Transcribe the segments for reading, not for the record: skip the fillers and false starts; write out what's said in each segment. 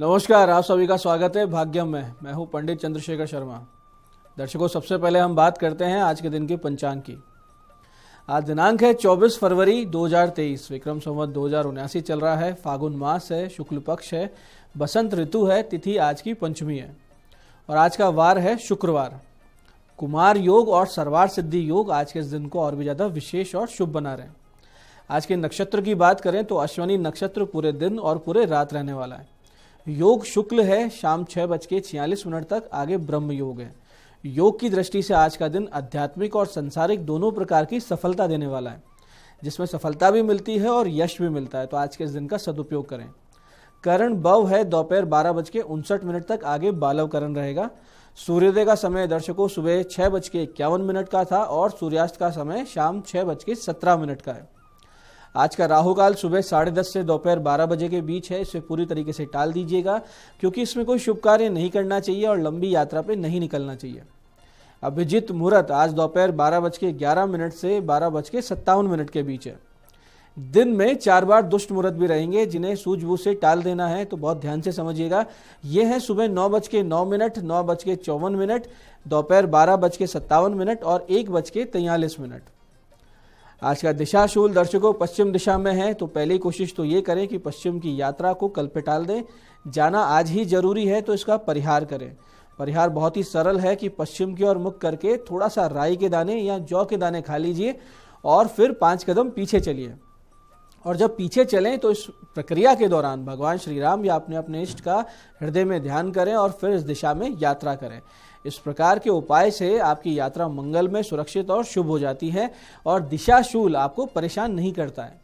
नमस्कार, आप सभी का स्वागत है भाग्यम में। मैं हूं पंडित चंद्रशेखर शर्मा। दर्शकों, सबसे पहले हम बात करते हैं आज के दिन के पंचांग की। आज दिनांक है 24 फरवरी 2023। विक्रम संवत 2079 चल रहा है। फागुन मास है, शुक्ल पक्ष है, बसंत ऋतु है, तिथि आज की पंचमी है और आज का वार है शुक्रवार। कुमार योग और सर्वार सिद्धि योग आज के इस दिन को और भी ज्यादा विशेष और शुभ बना रहे हैं। आज के नक्षत्र की बात करें तो अश्विनी नक्षत्र पूरे दिन और पूरे रात रहने वाला है। योग शुक्ल है, शाम 6:46 तक। आगे ब्रह्म योग है। योग की दृष्टि से आज का दिन आध्यात्मिक और संसारिक दोनों प्रकार की सफलता देने वाला है, जिसमें सफलता भी मिलती है और यश भी मिलता है। तो आज के इस दिन का सदुपयोग करें। करण बव है, दोपहर 12:59 तक। आगे बालव करण रहेगा। सूर्योदय का समय दर्शकों सुबह 6:51 का था और सूर्यास्त का समय शाम 6:17 का है। आज का राहु काल सुबह 10:30 से दोपहर 12 बजे के बीच है। इसे पूरी तरीके से टाल दीजिएगा, क्योंकि इसमें कोई शुभ कार्य नहीं करना चाहिए और लंबी यात्रा पे नहीं निकलना चाहिए। अभिजीत मुहूर्त आज दोपहर 12:11 से 12:57 के बीच है। दिन में 4 बार दुष्ट मुहूर्त भी रहेंगे, जिन्हें सूझबूझ से टाल देना है, तो बहुत ध्यान से समझिएगा। ये है सुबह 9:09, 9:54, दोपहर 12:57 और 1:43। आज का दिशाशूल दर्शकों पश्चिम दिशा में है। तो पहली कोशिश तो ये करें कि पश्चिम की यात्रा को कल पे टाल दें। जाना आज ही जरूरी है तो इसका परिहार करें। परिहार बहुत ही सरल है कि पश्चिम की ओर मुख करके थोड़ा सा राई के दाने या जौ के दाने खा लीजिए और फिर 5 कदम पीछे चलिए। और जब पीछे चलें तो इस प्रक्रिया के दौरान भगवान श्री राम या अपने इष्ट का हृदय में ध्यान करें और फिर इस दिशा में यात्रा करें। इस प्रकार के उपाय से आपकी यात्रा मंगल में, सुरक्षित और शुभ हो जाती है और दिशाशूल आपको परेशान नहीं करता है।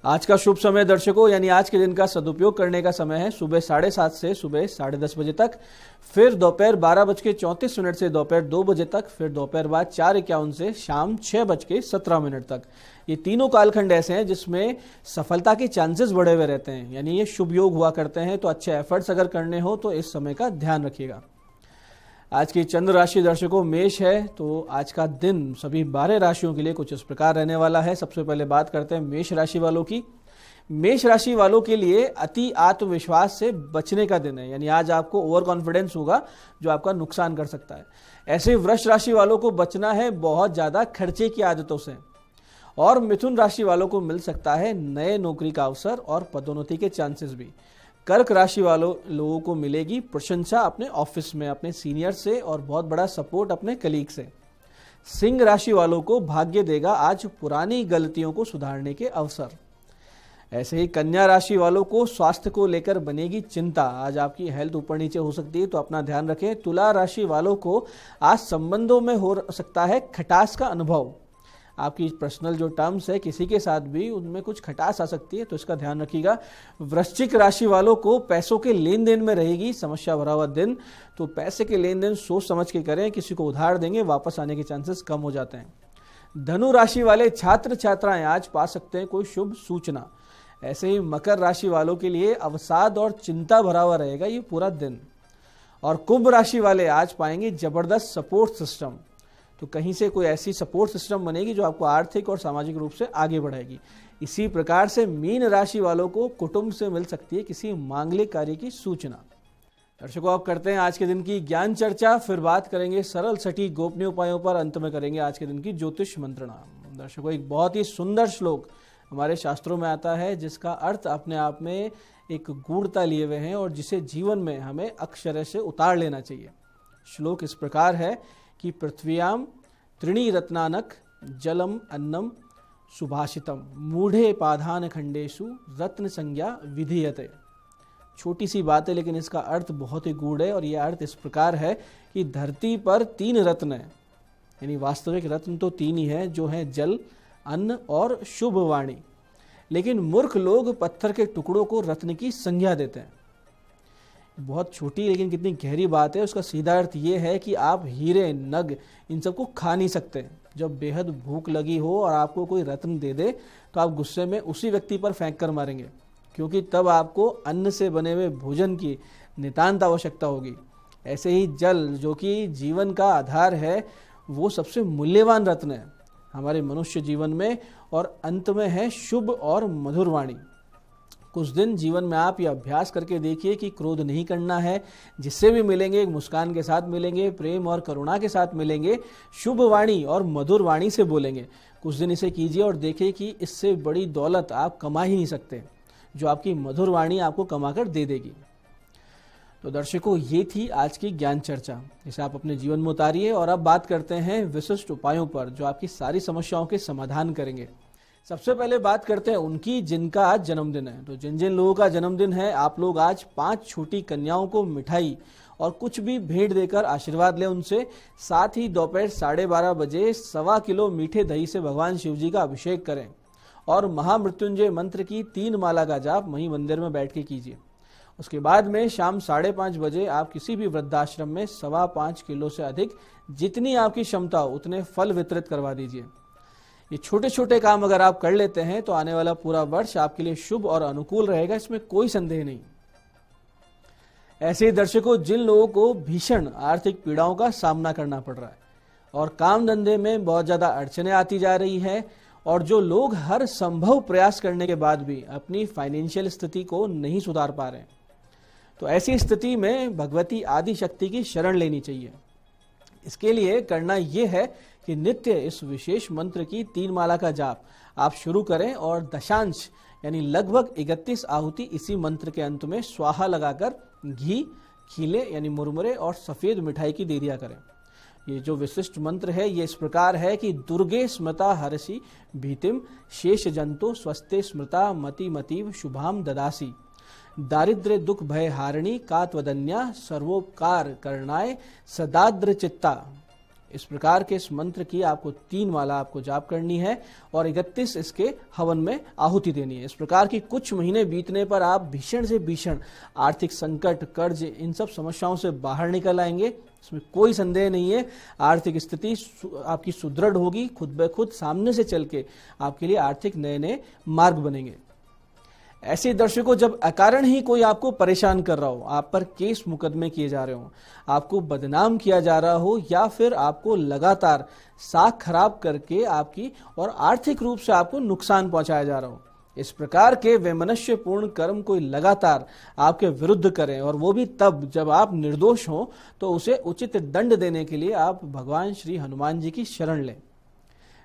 आज का शुभ समय दर्शकों, यानी आज के दिन का सदुपयोग करने का समय है सुबह 7:30 से सुबह 10:30 बजे तक, फिर दोपहर 12:34 से दोपहर 2 बजे तक, फिर दोपहर बाद 4:51 से शाम 6:17 तक। ये तीनों कालखंड ऐसे हैं जिसमें सफलता के चांसेस बढ़े हुए रहते हैं, यानी ये शुभ योग हुआ करते हैं। तो अच्छे एफर्ट्स अगर करने हो तो इस समय का ध्यान रखिएगा। आज की चंद्र राशि दर्शकों मेष है। तो आज का दिन सभी 12 राशियों के लिए कुछ इस प्रकार रहने वाला है। सबसे पहले बात करते हैं मेष राशि वालों की। मेष राशि वालों के लिए अति आत्मविश्वास से बचने का दिन है, यानी आज आपको ओवर कॉन्फिडेंस होगा जो आपका नुकसान कर सकता है। ऐसे वृष राशि वालों को बचना है बहुत ज्यादा खर्चे की आदतों से। और मिथुन राशि वालों को मिल सकता है नए नौकरी का अवसर और पदोन्नति के चांसेस भी। कर्क राशि वालों लोगों को मिलेगी प्रशंसा अपने ऑफिस में, अपने सीनियर से, और बहुत बड़ा सपोर्ट अपने कलीग से। सिंह राशि वालों को भाग्य देगा आज पुरानी गलतियों को सुधारने के अवसर। ऐसे ही कन्या राशि वालों को स्वास्थ्य को लेकर बनेगी चिंता। आज आपकी हेल्थ ऊपर नीचे हो सकती है, तो अपना ध्यान रखें। तुला राशि वालों को आज संबंधों में हो सकता है खटास का अनुभव। आपकी पर्सनल जो टर्म्स है किसी के साथ भी, उनमें कुछ खटास आ सकती है, तो इसका ध्यान रखिएगा। वृश्चिक राशि वालों को पैसों के लेन देन में रहेगी समस्या भरा हुआ दिन। तो पैसे के लेन देन सोच समझ के करें, किसी को उधार देंगे वापस आने के चांसेस कम हो जाते हैं। धनु राशि वाले छात्र छात्राएं आज पा सकते हैं कोई शुभ सूचना। ऐसे ही मकर राशि वालों के लिए अवसाद और चिंता भरा हुआ रहेगा ये पूरा दिन। और कुंभ राशि वाले आज पाएंगे जबरदस्त सपोर्ट सिस्टम। तो कहीं से कोई ऐसी सपोर्ट सिस्टम बनेगी जो आपको आर्थिक और सामाजिक रूप से आगे बढ़ाएगी। इसी प्रकार से मीन राशि वालों को कुटुंब से मिल सकती है किसी मांगलिक कार्य की सूचना। दर्शकों, आप करते हैं आज के दिन की ज्ञान चर्चा। फिर बात करेंगे सरल सटीक गोपनीय उपायों पर। अंत में करेंगे आज के दिन की ज्योतिष मंत्रणा। दर्शकों, एक बहुत ही सुंदर श्लोक हमारे शास्त्रों में आता है, जिसका अर्थ अपने आप में एक गूढ़ता लिए हुए हैं और जिसे जीवन में हमें अक्षर से उतार लेना चाहिए। श्लोक इस प्रकार है कि पृथ्व्याम त्रिणी रत्नानक जलम अन्नम सुभाषितम मूढ़े पाधान खंडेशु रत्न संज्ञा विधीयते। छोटी सी बात है लेकिन इसका अर्थ बहुत ही गूढ़ है। और यह अर्थ इस प्रकार है कि धरती पर 3 रत्न है, यानी वास्तविक रत्न तो 3 ही है, जो है जल, अन्न और शुभ वाणी। लेकिन मूर्ख लोग पत्थर के टुकड़ों को रत्न की संज्ञा देते हैं। बहुत छोटी लेकिन कितनी गहरी बात है। उसका सीधा अर्थ ये है कि आप हीरे, नग, इन सबको खा नहीं सकते। जब बेहद भूख लगी हो और आपको कोई रत्न दे दे तो आप गुस्से में उसी व्यक्ति पर फेंक कर मारेंगे, क्योंकि तब आपको अन्न से बने हुए भोजन की नितांत आवश्यकता होगी। ऐसे ही जल, जो कि जीवन का आधार है, वो सबसे मूल्यवान रत्न है हमारे मनुष्य जीवन में। और अंत में है शुभ और मधुर वाणी। कुछ दिन जीवन में आप ये अभ्यास करके देखिए कि क्रोध नहीं करना है, जिससे भी मिलेंगे एक मुस्कान के साथ मिलेंगे, प्रेम और करुणा के साथ मिलेंगे, शुभ वाणी और मधुर वाणी से बोलेंगे। कुछ दिन इसे कीजिए और देखिए कि इससे बड़ी दौलत आप कमा ही नहीं सकते, जो आपकी मधुर वाणी आपको कमाकर दे देगी। तो दर्शकों, ये थी आज की ज्ञान चर्चा, इसे आप अपने जीवन में उतारिए। और अब बात करते हैं विशिष्ट उपायों पर, जो आपकी सारी समस्याओं के समाधान करेंगे। सबसे पहले बात करते हैं उनकी जिनका आज जन्मदिन है। तो जिन जिन लोगों का जन्मदिन है, आप लोग आज 5 छोटी कन्याओं को मिठाई और कुछ भी भेंट देकर आशीर्वाद लें उनसे। साथ ही दोपहर 12:30 बजे 1.25 किलो मीठे दही से भगवान शिव जी का अभिषेक करें और महामृत्युंजय मंत्र की 3 माला का जाप वहीं मंदिर में बैठ के कीजिए। उसके बाद में शाम 5:30 बजे आप किसी भी वृद्धाश्रम में 5.25 किलो से अधिक, जितनी आपकी क्षमता हो उतने फल वितरित करवा दीजिए। ये छोटे छोटे काम अगर आप कर लेते हैं तो आने वाला पूरा वर्ष आपके लिए शुभ और अनुकूल रहेगा, इसमें कोई संदेह नहीं। ऐसे ही दर्शकों, जिन लोगों को भीषण आर्थिक पीड़ाओं का सामना करना पड़ रहा है और काम धंधे में बहुत ज्यादा अड़चने आती जा रही है, और जो लोग हर संभव प्रयास करने के बाद भी अपनी फाइनेंशियल स्थिति को नहीं सुधार पा रहे हैं, तो ऐसी स्थिति में भगवती आदि शक्ति की शरण लेनी चाहिए। इसके लिए करना यह है कि नित्य इस विशेष मंत्र की 3 माला का जाप आप शुरू करें और दशांश यानी लगभग 31 आहुति इसी मंत्र के अंत में स्वाहा लगाकर घी, खीले यानी मुरमुरे और सफेद मिठाई की दे दिया करें। ये जो विशिष्ट मंत्र है ये इस प्रकार है कि दुर्गे स्मृता हरसी भीतिम शेष जंतु स्वस्ते स्मृता मति मतीव शुभाम ददासी दारिद्र्य दुख भय हारिणी कात्वदन्या सर्वोपकार करणाय सदाद्र चित्ता। इस प्रकार के इस मंत्र की आपको 3 माला आपको जाप करनी है और 31 इसके हवन में आहुति देनी है। इस प्रकार की कुछ महीने बीतने पर आप भीषण से भीषण आर्थिक संकट, कर्ज, इन सब समस्याओं से बाहर निकल आएंगे, इसमें कोई संदेह नहीं है। आर्थिक स्थिति आपकी सुदृढ़ होगी, खुद ब खुद सामने से चल के आपके लिए आर्थिक नए नए मार्ग बनेंगे। ऐसे दर्शकों, जब अकारण ही कोई आपको परेशान कर रहा हो, आप पर केस मुकदमे किए जा रहे हो, आपको बदनाम किया जा रहा हो, या फिर आपको लगातार साख खराब करके आपकी और आर्थिक रूप से आपको नुकसान पहुंचाया जा रहा हो, इस प्रकार के वैमनस्यपूर्ण कर्म कोई लगातार आपके विरुद्ध करें, और वो भी तब जब आप निर्दोष हो, तो उसे उचित दंड देने के लिए आप भगवान श्री हनुमान जी की शरण लें।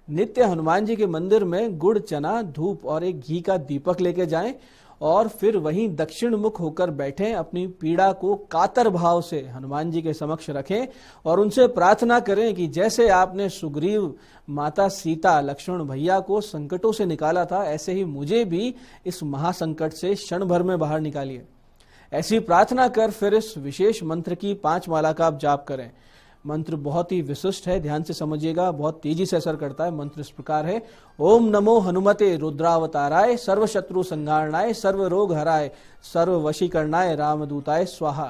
नित्य हनुमान जी के मंदिर में गुड़, चना, धूप और एक घी का दीपक लेके जाएं और फिर वहीं दक्षिण मुख होकर बैठें। अपनी पीड़ा को कातर भाव से हनुमान जी के समक्ष रखें और उनसे प्रार्थना करें कि जैसे आपने सुग्रीव, माता सीता, लक्ष्मण भैया को संकटों से निकाला था, ऐसे ही मुझे भी इस महासंकट से क्षण भर में बाहर निकालिए। ऐसी प्रार्थना कर फिर इस विशेष मंत्र की 5 माला का आप जाप करें। मंत्र बहुत ही विशिष्ट है, ध्यान से समझिएगा, बहुत तेजी से असर करता है। मंत्र इस प्रकार है: ओम नमो हनुमते रुद्रावताराय सर्व शत्रु संहारणाय सर्व रोग हराय सर्व वशीकरणाय रामदूताय स्वाहा।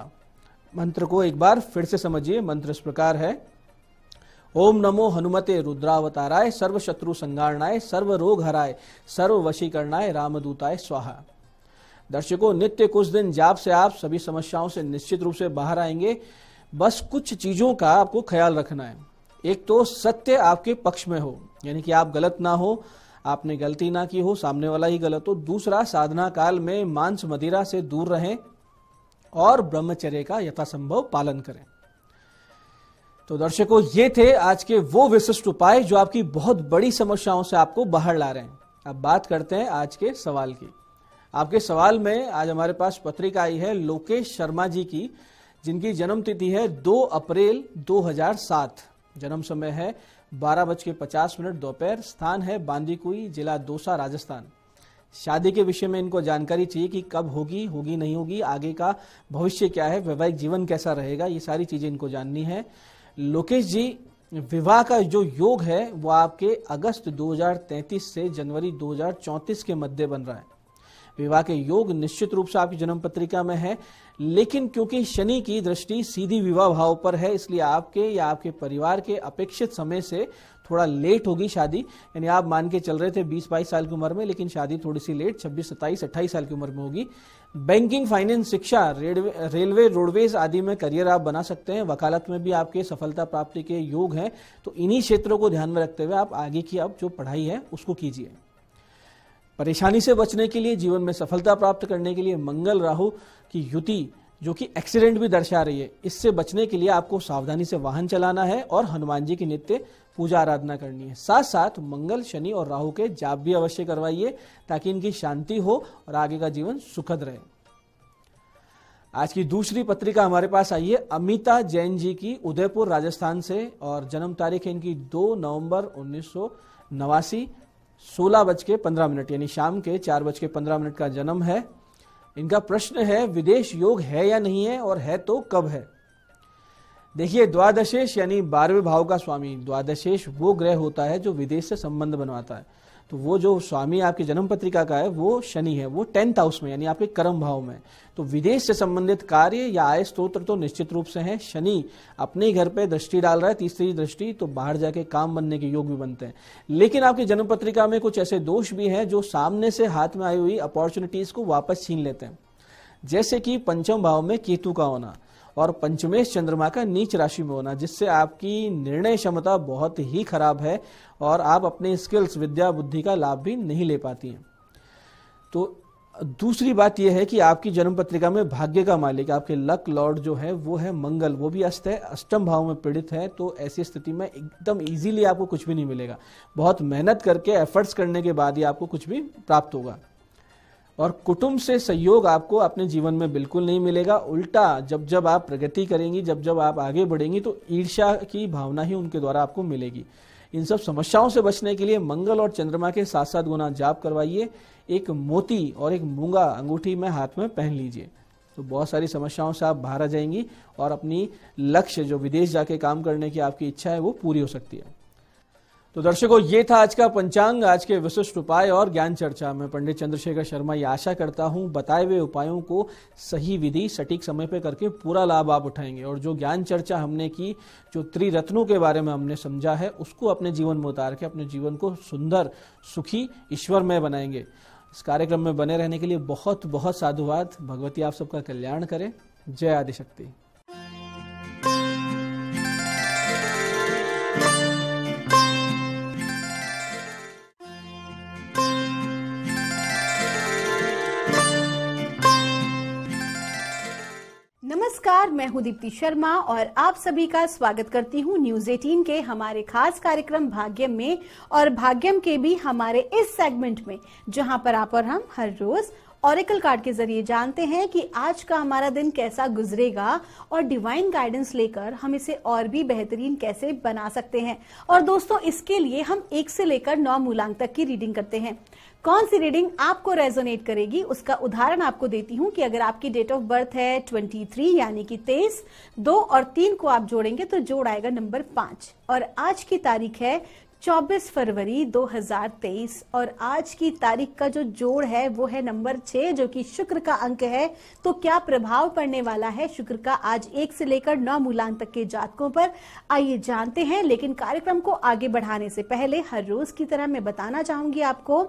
मंत्र को एक बार फिर से समझिए। मंत्र इस प्रकार है: ओम नमो हनुमते रुद्रावताराय सर्व शत्रु संहारणाय सर्व रोग हराय सर्व वशीकरणाय रामदूताय स्वाहा। दर्शकों, नित्य कुछ दिन जाप से आप सभी समस्याओं से निश्चित रूप से बाहर आएंगे। बस कुछ चीजों का आपको ख्याल रखना है। एक तो सत्य आपके पक्ष में हो, यानी कि आप गलत ना हो, आपने गलती ना की हो, सामने वाला ही गलत हो। दूसरा, साधना काल में मांस मदिरा से दूर रहें और ब्रह्मचर्य का यथासंभव पालन करें। तो दर्शकों, ये थे आज के वो विशिष्ट उपाय जो आपकी बहुत बड़ी समस्याओं से आपको बाहर ला रहे हैं। अब बात करते हैं आज के सवाल की। आपके सवाल में आज हमारे पास पत्रिका आई है लोकेश शर्मा जी की, जिनकी जन्म तिथि है 2 अप्रैल 2007। जन्म समय है 12:50 दोपहर। स्थान है बांदीकुई, जिला दौसा, राजस्थान। शादी के विषय में इनको जानकारी चाहिए कि कब होगी, होगी नहीं होगी, आगे का भविष्य क्या है, वैवाहिक जीवन कैसा रहेगा, ये सारी चीजें इनको जाननी है। लोकेश जी, विवाह का जो योग है वो आपके अगस्त 2033 से जनवरी 2034 के मध्य बन रहा है। विवाह के योग निश्चित रूप से आपकी जन्म पत्रिका में है, लेकिन क्योंकि शनि की दृष्टि सीधी विवाह भाव पर है, इसलिए आपके या आपके परिवार के अपेक्षित समय से थोड़ा लेट होगी शादी। यानी आप मान के चल रहे थे 20-22 साल की उम्र में, लेकिन शादी थोड़ी सी लेट 26, 27, 28 साल की उम्र में होगी। बैंकिंग, फाइनेंस, शिक्षा, रेलवे, रोडवेज आदि में करियर आप बना सकते हैं। वकालत में भी आपके सफलता प्राप्ति के योग हैं। तो इन्हीं क्षेत्रों को ध्यान में रखते हुए आप आगे की अब जो पढ़ाई है उसको कीजिए। परेशानी से बचने के लिए, जीवन में सफलता प्राप्त करने के लिए मंगल राहु की युति जो कि एक्सीडेंट भी दर्शा रही है, इससे बचने के लिए आपको सावधानी से वाहन चलाना है और हनुमान जी की नित्य पूजा आराधना करनी है। साथ साथ मंगल, शनि और राहु के जाप भी अवश्य करवाइए ताकि इनकी शांति हो और आगे का जीवन सुखद रहे। आज की दूसरी पत्रिका हमारे पास आई है अमिता जैन जी की, उदयपुर राजस्थान से, और जन्म तारीख है इनकी 2 नवंबर 1989, 16:15 यानी शाम के 4:15 का जन्म है। इनका प्रश्न है विदेश योग है या नहीं है, और है तो कब है। देखिए, द्वादशेश यानी 12वें भाव का स्वामी, द्वादशेश वो ग्रह होता है जो विदेश से संबंध बनवाता है। तो वो जो स्वामी आपकी जन्म पत्रिका का है वो शनि है, वो 10th हाउस में यानी आपके कर्म भाव में। तो विदेश से संबंधित कार्य या आय स्तोत्र तो निश्चित रूप से है। शनि अपने घर पे दृष्टि डाल रहा है, तीसरी दृष्टि, तो बाहर जाके काम बनने के योग भी बनते हैं। लेकिन आपकी जन्म पत्रिका में कुछ ऐसे दोष भी हैं जो सामने से हाथ में आई हुई अपॉर्चुनिटीज को वापस छीन लेते हैं, जैसे कि पंचम भाव में केतु का होना और पंचमेश चंद्रमा का नीच राशि में होना, जिससे आपकी निर्णय क्षमता बहुत ही खराब है और आप अपने स्किल्स, विद्या बुद्धि का लाभ भी नहीं ले पाती हैं। तो दूसरी बात यह है कि आपकी जन्म पत्रिका में भाग्य का मालिक, आपके लक लॉर्ड जो है वो है मंगल, वो भी अस्त है, अष्टम भाव में पीड़ित है। तो ऐसी स्थिति में एकदम इजीली आपको कुछ भी नहीं मिलेगा, बहुत मेहनत करके एफर्ट्स करने के बाद ही आपको कुछ भी प्राप्त होगा। और कुटुंब से सहयोग आपको अपने जीवन में बिल्कुल नहीं मिलेगा। उल्टा जब जब आप प्रगति करेंगी, जब जब आप आगे बढ़ेंगी, तो ईर्ष्या की भावना ही उनके द्वारा आपको मिलेगी। इन सब समस्याओं से बचने के लिए मंगल और चंद्रमा के 7-7 गुना जाप करवाइए। एक मोती और एक मूंगा अंगूठी में हाथ में पहन लीजिए, तो बहुत सारी समस्याओं से आप बाहर आ जाएंगी और अपनी लक्ष्य, जो विदेश जाके काम करने की आपकी इच्छा है, वो पूरी हो सकती है। तो दर्शकों, ये था आज का पंचांग, आज के विशिष्ट उपाय और ज्ञान चर्चा। मैं पंडित चंद्रशेखर शर्मा ये आशा करता हूं बताए हुए उपायों को सही विधि, सटीक समय पे करके पूरा लाभ आप उठाएंगे। और जो ज्ञान चर्चा हमने की, जो त्रिरत्नों के बारे में हमने समझा है, उसको अपने जीवन में उतार के अपने जीवन को सुंदर, सुखी, ईश्वरमय बनाएंगे। इस कार्यक्रम में बने रहने के लिए बहुत बहुत साधुवाद। भगवती आप सबका कल्याण करे। जय आदिशक्ति। नमस्कार, मैं हूं दीप्ति शर्मा और आप सभी का स्वागत करती हूं न्यूज 18 के हमारे खास कार्यक्रम भाग्यम में, और भाग्यम के भी हमारे इस सेगमेंट में, जहां पर आप और हम हर रोज ऑरेकल कार्ड के जरिए जानते हैं कि आज का हमारा दिन कैसा गुजरेगा और डिवाइन गाइडेंस लेकर हम इसे और भी बेहतरीन कैसे बना सकते हैं। और दोस्तों, इसके लिए हम 1 से लेकर 9 मूलांक तक की रीडिंग करते हैं। कौन सी रीडिंग आपको रेजोनेट करेगी, उसका उदाहरण आपको देती हूं कि अगर आपकी डेट ऑफ बर्थ है 23 यानी कि 23, 2 और 3 को आप जोड़ेंगे तो जोड़ आएगा नंबर 5। और आज की तारीख है 24 फरवरी 2023 और आज की तारीख का जो जोड़ है वो है नंबर 6, जो कि शुक्र का अंक है। तो क्या प्रभाव पड़ने वाला है शुक्र का आज 1 से लेकर 9 मूलांक तक के जातकों पर, आइए जानते हैं। लेकिन कार्यक्रम को आगे बढ़ाने से पहले हर रोज की तरह मैं बताना चाहूंगी आपको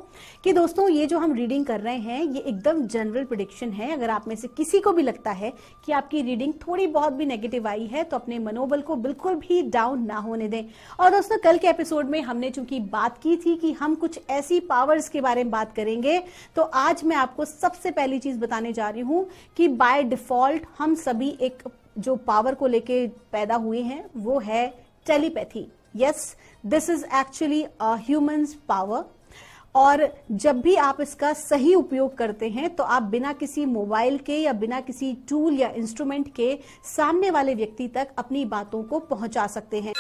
कि दोस्तों, ये जो हम रीडिंग कर रहे हैं ये एकदम जनरल प्रेडिक्शन है। अगर आप में से किसी को भी लगता है कि आपकी रीडिंग थोड़ी बहुत भी नेगेटिव आई है तो अपने मनोबल को बिल्कुल भी डाउन ना होने दें। और दोस्तों, कल के एपिसोड में हमने चूंकि बात की थी कि हम कुछ ऐसी पावर्स के बारे में बात करेंगे, तो आज मैं आपको सबसे पहली चीज बताने जा रही हूं कि बाय डिफॉल्ट हम सभी एक जो पावर को लेके पैदा हुए हैं वो है telepathy. Yes, this is actually a humans power. और जब भी आप इसका सही उपयोग करते हैं तो आप बिना किसी मोबाइल के या बिना किसी टूल या इंस्ट्रूमेंट के सामने वाले व्यक्ति तक अपनी बातों को पहुंचा सकते हैं।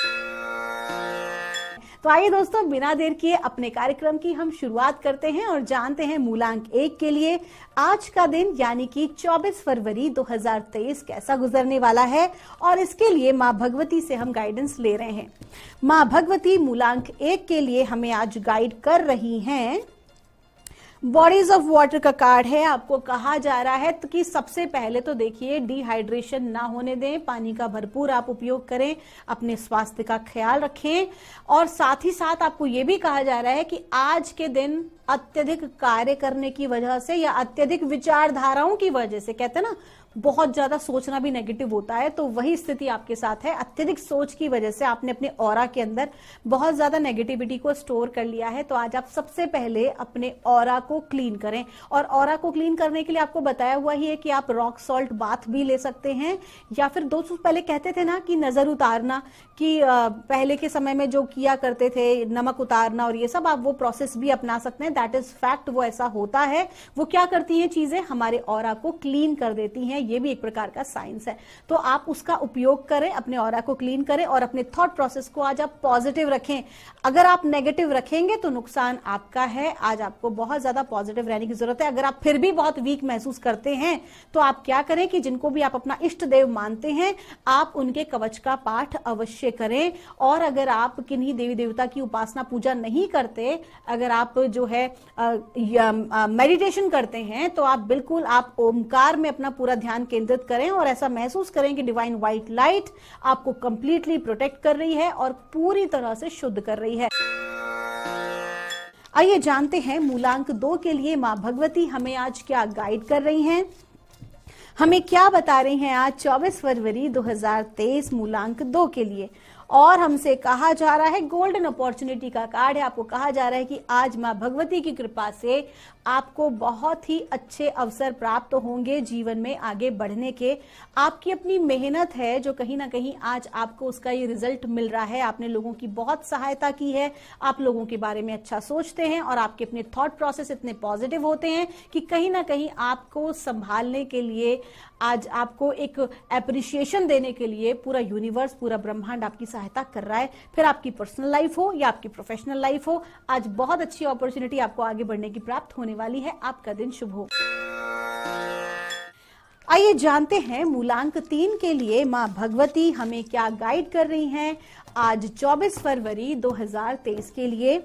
तो आइए दोस्तों, बिना देर किए अपने कार्यक्रम की हम शुरुआत करते हैं और जानते हैं मूलांक 1 के लिए आज का दिन यानी कि 24 फरवरी 2023 कैसा गुजरने वाला है। और इसके लिए माँ भगवती से हम गाइडेंस ले रहे हैं। माँ भगवती मूलांक 1 के लिए हमें आज गाइड कर रही हैं। बॉडीज ऑफ वाटर का कार्ड है। आपको कहा जा रहा है तो कि सबसे पहले तो देखिए, डिहाइड्रेशन ना होने दें, पानी का भरपूर आप उपयोग करें, अपने स्वास्थ्य का ख्याल रखें। और साथ ही साथ आपको ये भी कहा जा रहा है कि आज के दिन अत्यधिक कार्य करने की वजह से या अत्यधिक विचारधाराओं की वजह से, कहते हैं ना बहुत ज्यादा सोचना भी नेगेटिव होता है, तो वही स्थिति आपके साथ है। अत्यधिक सोच की वजह से आपने अपने ऑरा के अंदर बहुत ज्यादा नेगेटिविटी को स्टोर कर लिया है। तो आज आप सबसे पहले अपने ऑरा को क्लीन करें, और ऑरा को क्लीन करने के लिए आपको बताया हुआ ही है कि आप रॉक सॉल्ट बाथ भी ले सकते हैं, या फिर दोस्तों पहले कहते थे ना कि नजर उतारना, कि पहले के समय में जो किया करते थे नमक उतारना और ये सब, आप वो प्रोसेस भी अपना सकते हैं। दैट इज फैक्ट, वो ऐसा होता है। वो क्या करती हैं चीजें, हमारे ऑरा को क्लीन कर देती हैं। ये भी एक प्रकार का साइंस है, तो आप उसका उपयोग करें, अपने ऑरा को क्लीन करें और अपने थॉट प्रोसेस को आज आप पॉजिटिव रखें। अगर आप नेगेटिव रखेंगे तो नुकसान आपका है। आज आपको बहुत ज्यादा पॉजिटिव रहने की जरूरत है। अगर आप फिर भी बहुत वीक महसूस करते हैं तो आप क्या करें कि जिनको भी आप अपना इष्ट देव मानते हैं, आप उनके कवच का पाठ अवश्य करें। और अगर आप किन्हीं देवी देवता की उपासना पूजा नहीं करते, अगर आप जो है मेडिटेशन करते हैं, तो आप बिल्कुल आप ओमकार में अपना पूरा ध्यान केंद्रित करें और ऐसा महसूस करें कि डिवाइन व्हाइट लाइट आपको कंप्लीटली प्रोटेक्ट कर रही है और पूरी तरह से शुद्ध कर रही है। आइए जानते हैं मूलांक 2 के लिए मां भगवती हमें आज क्या गाइड कर रही हैं, हमें क्या बता रही हैं आज 24 फरवरी 2023 मूलांक 2 के लिए। और हमसे कहा जा रहा है, गोल्डन अपॉर्चुनिटी का कार्ड है, आपको कहा जा रहा है कि आज मां भगवती की कृपा से आपको बहुत ही अच्छे अवसर प्राप्त होंगे जीवन में आगे बढ़ने के। आपकी अपनी मेहनत है जो कहीं ना कहीं आज आपको उसका ये रिजल्ट मिल रहा है। आपने लोगों की बहुत सहायता की है, आप लोगों के बारे में अच्छा सोचते हैं और आपके अपने थॉट प्रोसेस इतने पॉजिटिव होते हैं कि कहीं ना कहीं आपको संभालने के लिए, आज आपको एक एप्रिसिएशन देने के लिए पूरा यूनिवर्स, पूरा ब्रह्मांड आपकी सहायता कर रहा है। फिर आपकी पर्सनल लाइफ हो या आपकी प्रोफेशनल लाइफ हो, आज बहुत अच्छी अपॉर्चुनिटी आपको आगे बढ़ने की प्राप्त होने वाली है। आपका दिन शुभ हो। आइए जानते हैं मूलांक 3 के लिए मां भगवती हमें क्या गाइड कर रही हैं आज 24 फरवरी 2023 के लिए।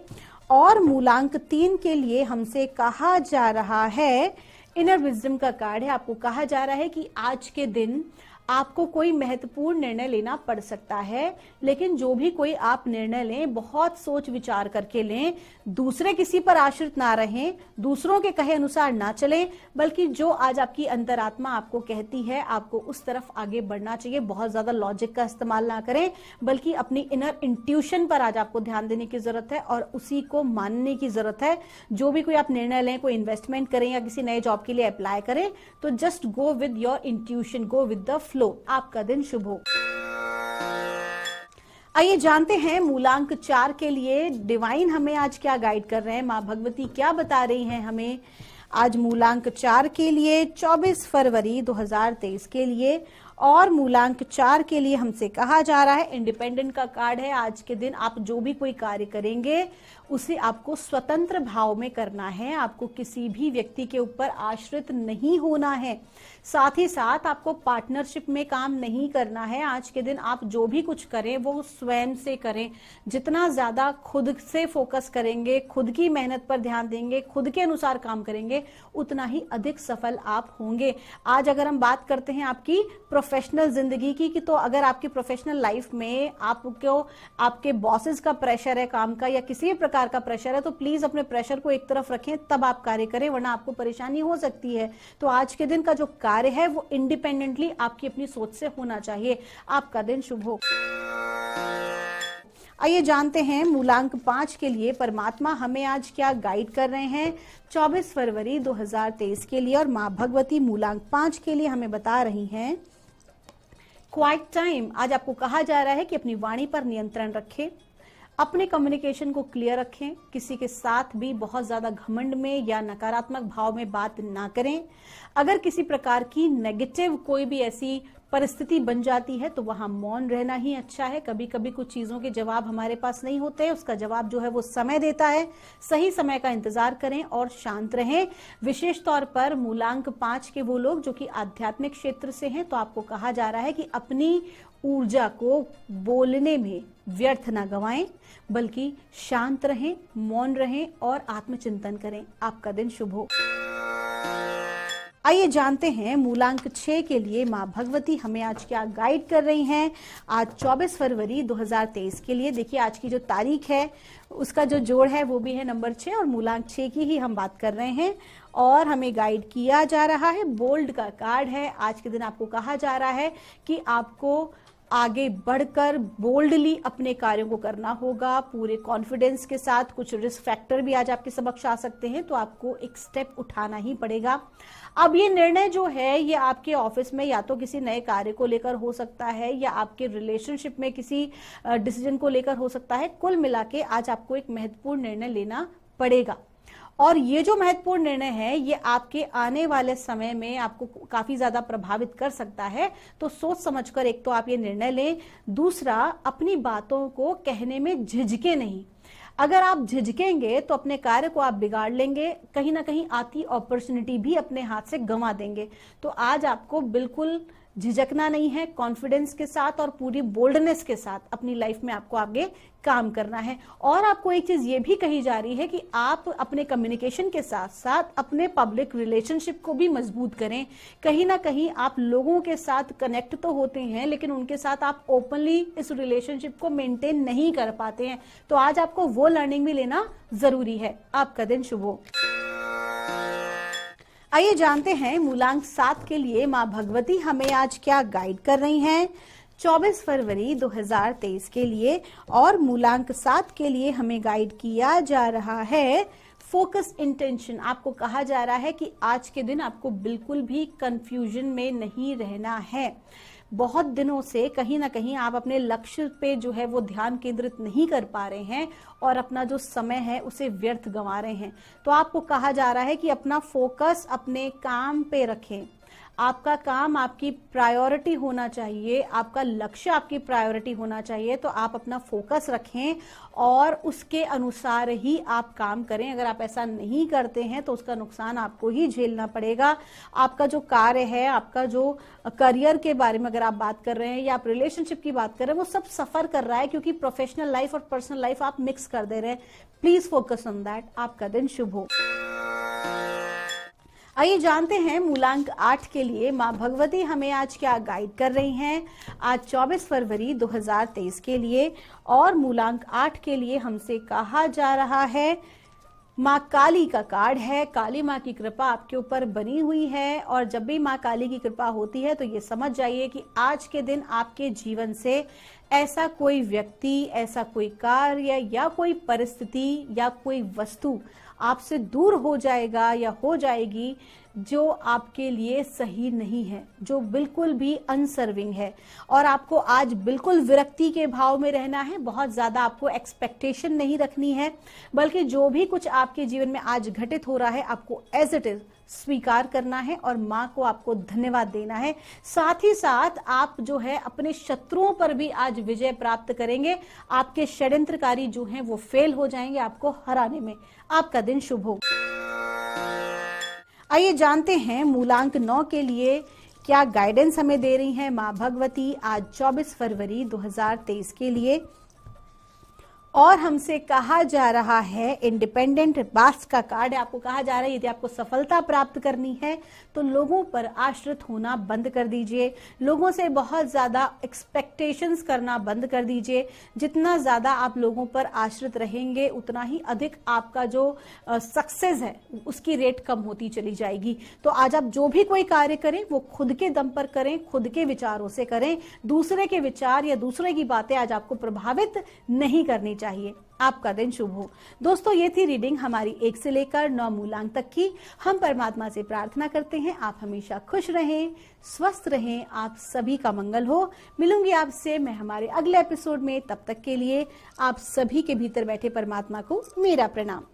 और मूलांक 3 के लिए हमसे कहा जा रहा है, इनर विजडम का कार्ड है, आपको कहा जा रहा है कि आज के दिन आपको कोई महत्वपूर्ण निर्णय लेना पड़ सकता है, लेकिन जो भी कोई आप निर्णय लें बहुत सोच विचार करके लें। दूसरे किसी पर आश्रित ना रहें, दूसरों के कहे अनुसार ना चलें, बल्कि जो आज आपकी अंतरात्मा आपको कहती है आपको उस तरफ आगे बढ़ना चाहिए। बहुत ज्यादा लॉजिक का इस्तेमाल ना करें, बल्कि अपनी इनर इंट्यूशन पर आज आपको ध्यान देने की जरूरत है और उसी को मानने की जरूरत है। जो भी कोई आप निर्णय लें, कोई इन्वेस्टमेंट करें या किसी नए जॉब के लिए अप्लाई करें, तो just go with your intuition, go with the flow. आपका दिन शुभ हो। आइए जानते हैं मूलांक 4 के लिए डिवाइन हमें आज क्या गाइड कर रहे हैं, मां भगवती क्या बता रही हैं हमें आज मूलांक 4 के लिए 24 फरवरी 2023 के लिए। और मूलांक 4 के लिए हमसे कहा जा रहा है, इंडिपेंडेंट का कार्ड है। आज के दिन आप जो भी कोई कार्य करेंगे उसे आपको स्वतंत्र भाव में करना है, आपको किसी भी व्यक्ति के ऊपर आश्रित नहीं होना है। साथ ही साथ आपको पार्टनरशिप में काम नहीं करना है। आज के दिन आप जो भी कुछ करें वो स्वयं से करें। जितना ज्यादा खुद से फोकस करेंगे, खुद की मेहनत पर ध्यान देंगे, खुद के अनुसार काम करेंगे, उतना ही अधिक सफल आप होंगे। आज अगर हम बात करते हैं आपकी प्रोफेशनल जिंदगी की, तो अगर आपकी प्रोफेशनल लाइफ में आपको आपके बॉसेस का प्रेशर है काम का या किसी भी प्रकार का प्रेशर है, तो प्लीज अपने प्रेशर को एक तरफ रखें, तब आप कार्य करें, वरना आपको परेशानी हो सकती है। तो आज के दिन का जो कार्य है वो इंडिपेंडेंटली आपकी अपनी सोच से होना चाहिए। आपका दिन शुभ हो। आइए जानते हैं मूलांक 5 के लिए परमात्मा हमें आज क्या गाइड कर रहे हैं 24 फरवरी 2023 के लिए। और मां भगवती मूलांक 5 के लिए हमें बता रही हैं, क्वाइट टाइम। आज आपको कहा जा रहा है कि अपनी वाणी पर नियंत्रण रखें, अपने कम्युनिकेशन को क्लियर रखें, किसी के साथ भी बहुत ज्यादा घमंड में या नकारात्मक भाव में बात ना करें। अगर किसी प्रकार की नेगेटिव कोई भी ऐसी परिस्थिति बन जाती है तो वहां मौन रहना ही अच्छा है। कभी कभी कुछ चीजों के जवाब हमारे पास नहीं होते हैं, उसका जवाब जो है वो समय देता है। सही समय का इंतजार करें और शांत रहें। विशेष तौर पर मूलांक 5 के वो लोग जो कि आध्यात्मिक क्षेत्र से हैं, तो आपको कहा जा रहा है कि अपनी ऊर्जा को बोलने में व्यर्थ ना गवाएं, बल्कि शांत रहें, मौन रहें और आत्मचिंतन करें। आपका दिन शुभ हो। आइए जानते हैं मूलांक 6 के लिए माँ भगवती हमें आज क्या गाइड कर रही हैं। आज 24 फरवरी 2023 के लिए देखिए आज की जो तारीख है उसका जो जोड़ है वो भी है नंबर 6 और मूलांक 6 की ही हम बात कर रहे हैं और हमें गाइड किया जा रहा है। बोल्ड का कार्ड है। आज के दिन आपको कहा जा रहा है कि आपको आगे बढ़कर बोल्डली अपने कार्यों को करना होगा, पूरे कॉन्फिडेंस के साथ। कुछ रिस्क फैक्टर भी आज आपके समक्ष आ सकते हैं तो आपको एक स्टेप उठाना ही पड़ेगा। अब ये निर्णय जो है ये आपके ऑफिस में या तो किसी नए कार्य को लेकर हो सकता है या आपके रिलेशनशिप में किसी डिसीजन को लेकर हो सकता है। कुल मिला के आज आपको एक महत्वपूर्ण निर्णय लेना पड़ेगा और ये जो महत्वपूर्ण निर्णय है ये आपके आने वाले समय में आपको काफी ज्यादा प्रभावित कर सकता है। तो सोच समझकर एक तो आप ये निर्णय लें, दूसरा अपनी बातों को कहने में झिझके नहीं। अगर आप झिझकेंगे तो अपने कार्य को आप बिगाड़ लेंगे, कहीं ना कहीं आती अपॉर्चुनिटी भी अपने हाथ से गंवा देंगे। तो आज आपको बिल्कुल झिझकना नहीं है, कॉन्फिडेंस के साथ और पूरी बोल्डनेस के साथ अपनी लाइफ में आपको आगे काम करना है। और आपको एक चीज ये भी कही जा रही है कि आप अपने कम्युनिकेशन के साथ साथ अपने पब्लिक रिलेशनशिप को भी मजबूत करें। कहीं ना कहीं आप लोगों के साथ कनेक्ट तो होते हैं लेकिन उनके साथ आप ओपनली इस रिलेशनशिप को मेंटेन नहीं कर पाते हैं। तो आज आपको वो लर्निंग भी लेना जरूरी है। आपका दिन शुभ हो। आइए जानते हैं मूलांक 7 के लिए माँ भगवती हमें आज क्या गाइड कर रही हैं 24 फरवरी 2023 के लिए। और मूलांक 7 के लिए हमें गाइड किया जा रहा है फोकस इंटेंशन। आपको कहा जा रहा है कि आज के दिन आपको बिल्कुल भी कंफ्यूजन में नहीं रहना है। बहुत दिनों से कहीं ना कहीं आप अपने लक्ष्य पे जो है वो ध्यान केंद्रित नहीं कर पा रहे हैं और अपना जो समय है उसे व्यर्थ गंवा रहे हैं। तो आपको कहा जा रहा है कि अपना फोकस अपने काम पे रखें। आपका काम आपकी प्रायोरिटी होना चाहिए, आपका लक्ष्य आपकी प्रायोरिटी होना चाहिए। तो आप अपना फोकस रखें और उसके अनुसार ही आप काम करें। अगर आप ऐसा नहीं करते हैं तो उसका नुकसान आपको ही झेलना पड़ेगा। आपका जो कार्य है, आपका जो करियर के बारे में अगर आप बात कर रहे हैं या आप रिलेशनशिप की बात कर रहे हैं, वो सब सफर कर रहा है क्योंकि प्रोफेशनल लाइफ और पर्सनल लाइफ आप मिक्स कर दे रहे हैं। Please focus on that. आपका दिन शुभ हो। आइए जानते हैं मूलांक 8 के लिए माँ भगवती हमें आज क्या गाइड कर रही हैं आज 24 फरवरी 2023 के लिए। और मूलांक 8 के लिए हमसे कहा जा रहा है माँ काली का कार्ड है। काली माँ की कृपा आपके ऊपर बनी हुई है और जब भी माँ काली की कृपा होती है तो ये समझ जाइए कि आज के दिन आपके जीवन से ऐसा कोई व्यक्ति, ऐसा कोई कार्य या कोई परिस्थिति या कोई वस्तु आपसे दूर हो जाएगा या हो जाएगी जो आपके लिए सही नहीं है, जो बिल्कुल भी अनसर्विंग है। और आपको आज बिल्कुल विरक्ति के भाव में रहना है। बहुत ज्यादा आपको एक्सपेक्टेशन नहीं रखनी है, बल्कि जो भी कुछ आपके जीवन में आज घटित हो रहा है आपको एज इट इज स्वीकार करना है और माँ को आपको धन्यवाद देना है। साथ ही साथ आप जो है अपने शत्रुओं पर भी आज विजय प्राप्त करेंगे। आपके षड्यंत्रकारी जो हैं वो फेल हो जाएंगे आपको हराने में। आपका दिन शुभ हो। आइए जानते हैं मूलांक 9 के लिए क्या गाइडेंस हमें दे रही हैं माँ भगवती आज 24 फरवरी 2023 के लिए। और हमसे कहा जा रहा है इंडिपेंडेंट बास्ट का कार्ड है। आपको कहा जा रहा है यदि आपको सफलता प्राप्त करनी है तो लोगों पर आश्रित होना बंद कर दीजिए। लोगों से बहुत ज्यादा एक्सपेक्टेशंस करना बंद कर दीजिए। जितना ज्यादा आप लोगों पर आश्रित रहेंगे उतना ही अधिक आपका जो सक्सेस है उसकी रेट कम होती चली जाएगी। तो आज आप जो भी कोई कार्य करें वो खुद के दम पर करें, खुद के विचारों से करें। दूसरे के विचार या दूसरे की बातें आज आपको प्रभावित नहीं करनी चाहिए। आपका दिन शुभ हो। दोस्तों ये थी रीडिंग हमारी 1 से लेकर 9 मूलांक तक की। हम परमात्मा से प्रार्थना करते हैं आप हमेशा खुश रहें, स्वस्थ रहें, आप सभी का मंगल हो। मिलूंगी आपसे मैं हमारे अगले एपिसोड में। तब तक के लिए आप सभी के भीतर बैठे परमात्मा को मेरा प्रणाम।